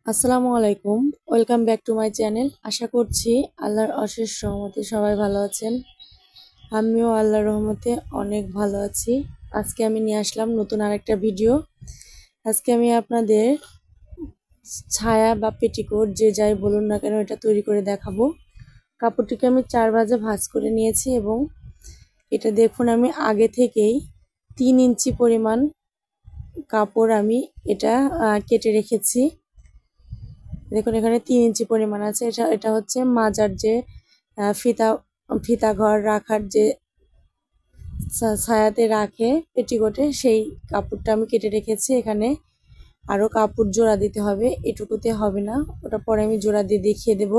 আসসালামু আলাইকুম। Welcome back to my channel. আশা করছি আল্লাহর অশেষ রহমতে সবাই ভালো আছেন। আমিও আল্লাহর রহমতে অনেক ভালো আছি। আজকে আমি নিয়ে আসলাম নতুন আরেকটা ভিডিও। আজকে আমি আপনাদের ছায়া বা পেটিকোট যে যাই বলুন না কেন এটা তৈরি করে দেখাবো। কাপড়টিকে আমি 4 ভাঁজে ভাঁজ করে নিয়েছি এবং এটা দেখুন আমি আগে থেকেই 3 ইঞ্চি পরিমাণ কাপড় আমি এটা কেটে রেখেছি। দেখুন এখানে 3 ইঞ্চি পরিমাণ আছে। এটা হচ্ছে মাজার যে ফিতা ফিতা ঘর রাখার যে ছায়াতে রাখে পেটিকোটে, সেই কাপড়টা আমি কেটে রেখেছি। এখানে আরও কাপড় জোড়া দিতে হবে, এটুকুতে হবে না, ওটা পরে আমি জোড়া দিয়ে দেখিয়ে দেব।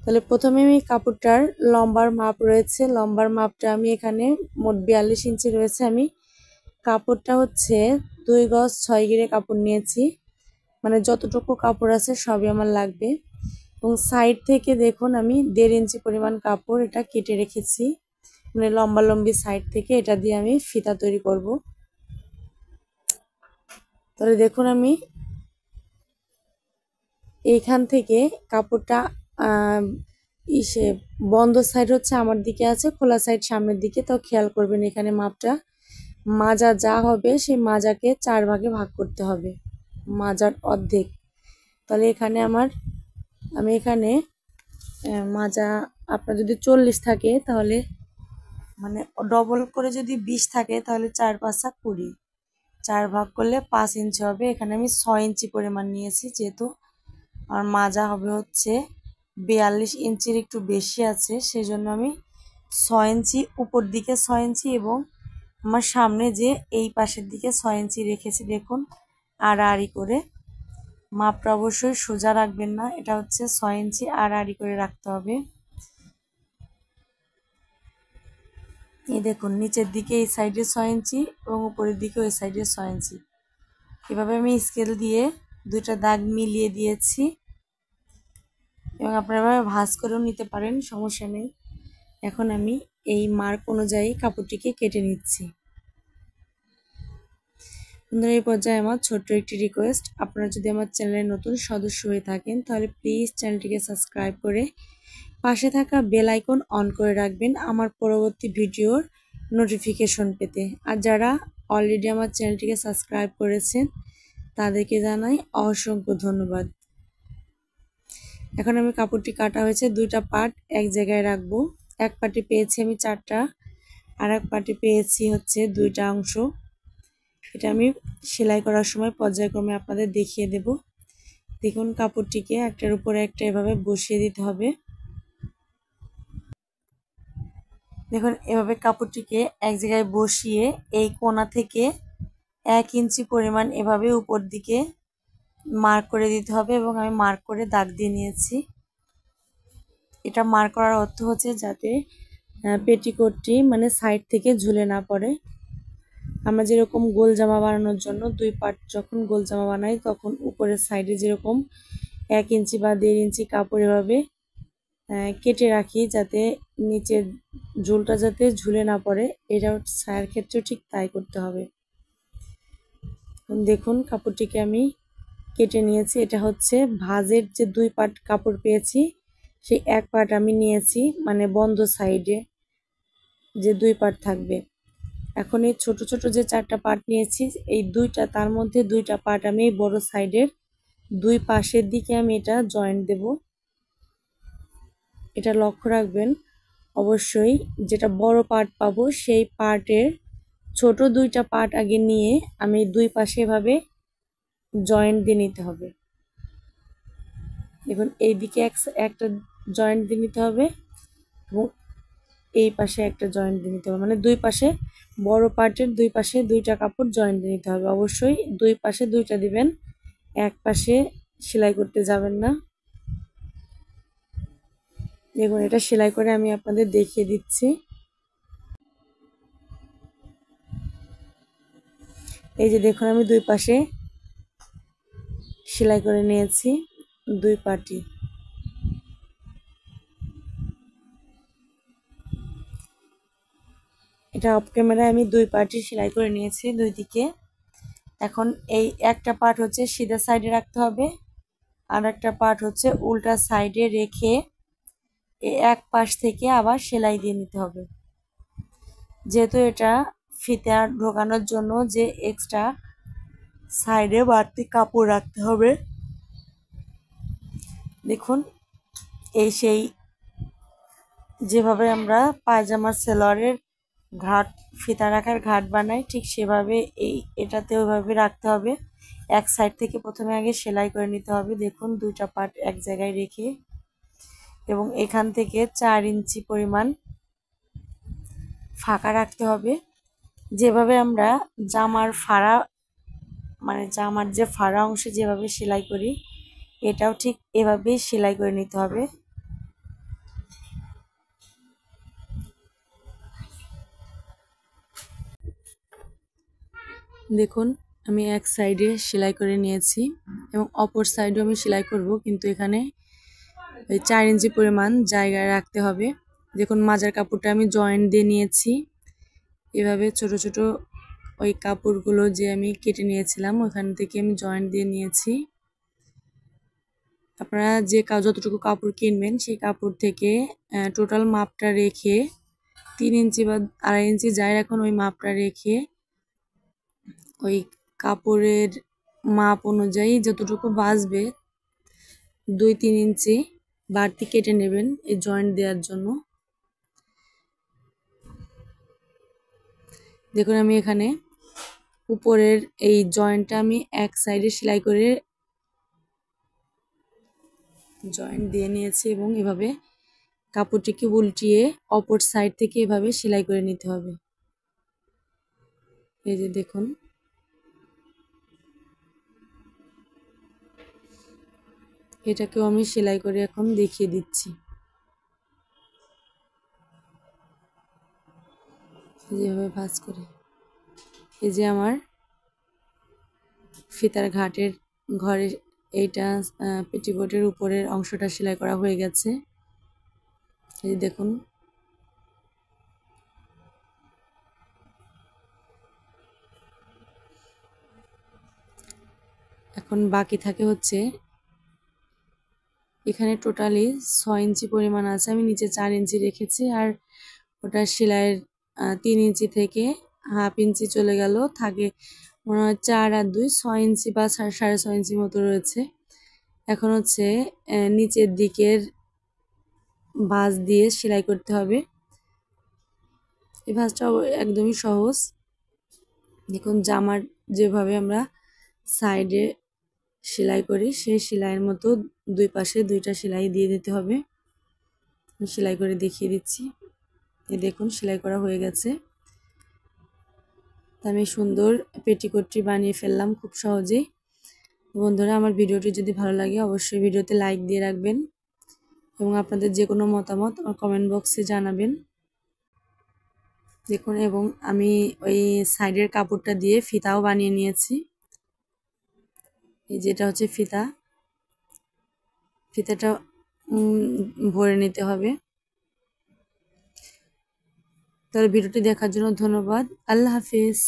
তাহলে প্রথমে আমি কাপড়টার লম্বার মাপ রয়েছে, লম্বার মাপটা আমি এখানে মোট 42 ইঞ্চি রয়েছে। আমি কাপড়টা হচ্ছে 2 গজ 6 গিরে কাপড় নিয়েছি, মানে যতটুকু কাপড় আছে সবই আমার লাগবে। এবং সাইড থেকে দেখুন আমি 1.5 ইঞ্চি পরিমাণ কাপড় এটা কেটে রেখেছি, মানে লম্বা লম্বি সাইড থেকে এটা দিয়ে আমি ফিতা তৈরি করব। তাহলে দেখুন আমি এইখান থেকে কাপড়টা ইসে বন্ধ সাইড হচ্ছে আমার দিকে আছে, খোলা সাইড সামনের দিকে। তো খেয়াল করবেন এখানে মাপটা মাজা যা হবে সেই মাজাকে 4 ভাগে ভাগ করতে হবে, মাজার অর্ধেক। তাহলে এখানে আমি এখানে মাজা আপনার যদি 40 থাকে তাহলে মানে ডবল করে যদি 20 থাকে তাহলে 4 5 20, 4 ভাগ করলে 5 ইঞ্চি হবে। এখানে আমি 6 ইঞ্চি পরিমাণ নিয়েছি, যেহেতু আমার মাজা হবে হচ্ছে 42 ইঞ্চির একটু বেশি আছে, সেই জন্য আমি 6 ইঞ্চি উপর দিকে 6 ইঞ্চি এবং আমার সামনে যে এই পাশের দিকে 6 ইঞ্চি রেখেছি। দেখুন আড়াআড়ি করে মাপটা অবশ্যই সোজা রাখবেন না, এটা হচ্ছে 6 ইঞ্চি আড়াআড়ি করে রাখতে হবে। এই দেখুন নিচের দিকে এই সাইডে 6 ইঞ্চি এবং উপরের দিকে ওই সাইডে 6 ইঞ্চি, এভাবে আমি স্কেল দিয়ে দুইটা দাগ মিলিয়ে দিয়েছি এবং আপনারা ভাঁজ করেও নিতে পারেন, সমস্যা নেই। এখন আমি এই মার্ক অনুযায়ী কাপড়টিকে কেটে নিচ্ছি। বন্ধুরা, এই পর্যায়ে আমার ছোট্ট একটি রিকোয়েস্ট, আপনারা যদি আমার চ্যানেলের নতুন সদস্য হয়ে থাকেন তাহলে প্লিজ চ্যানেলটিকে সাবস্ক্রাইব করে পাশে থাকা বেল আইকন অন করে রাখবেন আমার পরবর্তী ভিডিওর নোটিফিকেশন পেতে। আর যারা অলরেডি আমার চ্যানেলটিকে সাবস্ক্রাইব করেছেন তাদেরকে জানাই অসংখ্য ধন্যবাদ। এখন আমি কাপড়টি কাটা হয়েছে, দুইটা পার্ট এক জায়গায় রাখবো। এক পার্টে পেয়েছি আমি 4টা, আর এক পার্টে পেয়েছি হচ্ছে 2টা অংশ। এটা আমি সেলাই করার সময় পর্যায়ক্রমে আপনাদের দেখিয়ে দেব। দেখুন কাপড়টিকে একটার উপরে একটা এভাবে বসিয়ে দিতে হবে। দেখুন এভাবে কাপড়টিকে এক জায়গায় বসিয়ে এই কোণা থেকে 1 ইঞ্চি পরিমাণ এভাবে উপর দিকে মার্ক করে দিতে হবে এবং আমি মার্ক করে দাগ দিয়ে নিয়েছি। এটা মার্ক করার অর্থ হচ্ছে যাতে পেটিকোটটি মানে সাইড থেকে ঝুলে না পড়ে। আমরা যেরকম গোল জামা বানানোর জন্য 2 পার্ট যখন গোল জামা বানাই তখন উপরের সাইডে যেরকম 1 ইঞ্চি বা 1.5 ইঞ্চি কাপড় এভাবে কেটে রাখি যাতে নিচের ঝুলটা যাতে ঝুলে না পড়ে, এটা ছায়ার ক্ষেত্রেও ঠিক তাই করতে হবে। দেখুন কাপড়টিকে আমি কেটে নিয়েছি। এটা হচ্ছে ভাঁজের যে 2 পার্ট কাপড় পেয়েছি সেই 1 পার্ট আমি নিয়েছি, মানে বন্ধ সাইডে যে 2 পার্ট থাকবে। এখন এই ছোট ছোট যে 4টা পার্ট নিয়েছি এই দুইটা, তার মধ্যে 2টা পার্ট আমি এই বড় সাইডের 2 পাশের দিকে আমি এটা জয়েন্ট দেব। এটা লক্ষ্য রাখবেন অবশ্যই, যেটা বড় পার্ট পাবো সেই পার্টের ছোট 2টা পার্ট আগে নিয়ে আমি 2 পাশে এভাবে জয়েন্ট দিয়ে নিতে হবে। দেখুন এইদিকে একটা জয়েন্ট দিয়ে নিতে হবে এবং এই পাশে একটা জয়েন্ট দিয়ে নিতে হবে, মানে 2 পাশে বড় পার্টের 2 পাশে 2টা কাপড় জয়েন্ট দিয়ে নিতে হবে। অবশ্যই 2 পাশে 2টা দিবেন, এক পাশে সেলাই করতে যাবেন না। দেখুন এটা সেলাই করে আমি আপনাদের দেখিয়ে দিচ্ছি। এই যে দেখুন আমি 2 পাশে সেলাই করে নিয়েছি 2 পাটি। এটা অফ ক্যামেরায় আমি 2 পাটি সেলাই করে নিয়েছি 2 দিকে। এখন এই একটা পার্ট হচ্ছে সিধা সাইডে রাখতে হবে আর একটা পার্ট হচ্ছে উল্টা সাইডে রেখে এক পাশ থেকে আবার সেলাই দিয়ে নিতে হবে। যেহেতু এটা ফিতা ঢোকানোর জন্য যে এক্সট্রা সাইডে বাড়তি কাপড় রাখতে হবে, দেখুন এই সেই যেভাবে আমরা পায়জামার সেলোয়ারের ঘাট ফিতা রাখার ঘাট বানাই ঠিক সেভাবে এটাতে ওইভাবে রাখতে হবে। এক সাইড থেকে প্রথমে আগে সেলাই করে নিতে হবে, দেখুন দুইটা পার্ট এক জায়গায় রেখে, এবং এখান থেকে 4 ইঞ্চি পরিমাণ ফাঁকা রাখতে হবে। যেভাবে আমরা জামার ফাড়া মানে জামার যে ফাড়া অংশে যেভাবে সেলাই করি এটাও ঠিক এভাবেই সেলাই করে নিতে হবে। দেখুন আমি এক সাইডে সেলাই করে নিয়েছি এবং অপর সাইডেও আমি সেলাই করব, কিন্তু এখানে ওই 4 ইঞ্চি পরিমাণ জায়গায় রাখতে হবে। দেখুন মাজার কাপড়টা আমি জয়েন্ট দিয়ে নিয়েছি, এভাবে ছোট ছোট ওই কাপড়গুলো যে আমি কেটে নিয়েছিলাম ওখান থেকে আমি জয়েন্ট দিয়ে নিয়েছি। আপনারা যে যতটুকু কাপড় কিনবেন সেই কাপড় থেকে টোটাল মাপটা রেখে 3 ইঞ্চি বা 2.5 ইঞ্চি যাই রাখুন ওই মাপটা রেখে ওই কাপড়ের মাপ অনুযায়ী যতটুকু বাঁচবে 2-3 ইঞ্চি বাড়তি কেটে নেবেন এই জয়েন্ট দেওয়ার জন্য। দেখুন আমি এখানে উপরের এই জয়েন্টটা আমি এক সাইডে সেলাই করে জয়েন্ট দিয়ে নিয়েছি এবং এভাবে কাপড়টিকে উল্টিয়ে অপর সাইড থেকে এভাবে সেলাই করে নিতে হবে। এই যে দেখুন এটাকেও আমি সেলাই করে এখন দেখিয়ে দিচ্ছি, যেভাবে ভাঁজ করে। এই যে আমার ফিতার ঘাটের ঘরের এইটা পেটিকোটের উপরের অংশটা সেলাই করা হয়ে গেছে। এই যে দেখুন এখন বাকি থাকে হচ্ছে এখানে টোটালি 6 ইঞ্চি পরিমাণ আছে, আমি নিচে 4 ইঞ্চি রেখেছি আর ওটা সেলাইয়ের 3 ইঞ্চি থেকে হাফ ইঞ্চি চলে গেল, থাকে মনে হয় 4 আর 2 6 ইঞ্চি বা 6.5 ইঞ্চি মতো রয়েছে। এখন হচ্ছে নিচের দিকের ভাঁজ দিয়ে সেলাই করতে হবে। এই ভাঁজটা একদমই সহজ। দেখুন জামার যেভাবে আমরা সাইডে সেলাই করি সেই সেলাইয়ের মতো দুই পাশে 2টা সেলাই দিয়ে দিতে হবে। আমি সেলাই করে দেখিয়ে দিচ্ছি। এই দেখুন সেলাই করা হয়ে গেছে। আমি সুন্দর পেটিকোটটি বানিয়ে ফেললাম খুব সহজেই। বন্ধুরা আমার ভিডিওটি যদি ভালো লাগে অবশ্যই ভিডিওতে লাইক দিয়ে রাখবেন এবং আপনাদের যে কোনো মতামত আমার কমেন্ট বক্সে জানাবেন। দেখুন এবং আমি ওই সাইডের কাপড়টা দিয়ে ফিতাও বানিয়ে নিয়েছি। এই যেটা হচ্ছে ফিতাটা ভরে নিতে হবে। তাহলে ভিডিওটি দেখার জন্য ধন্যবাদ। আল্লাহ হাফিজ।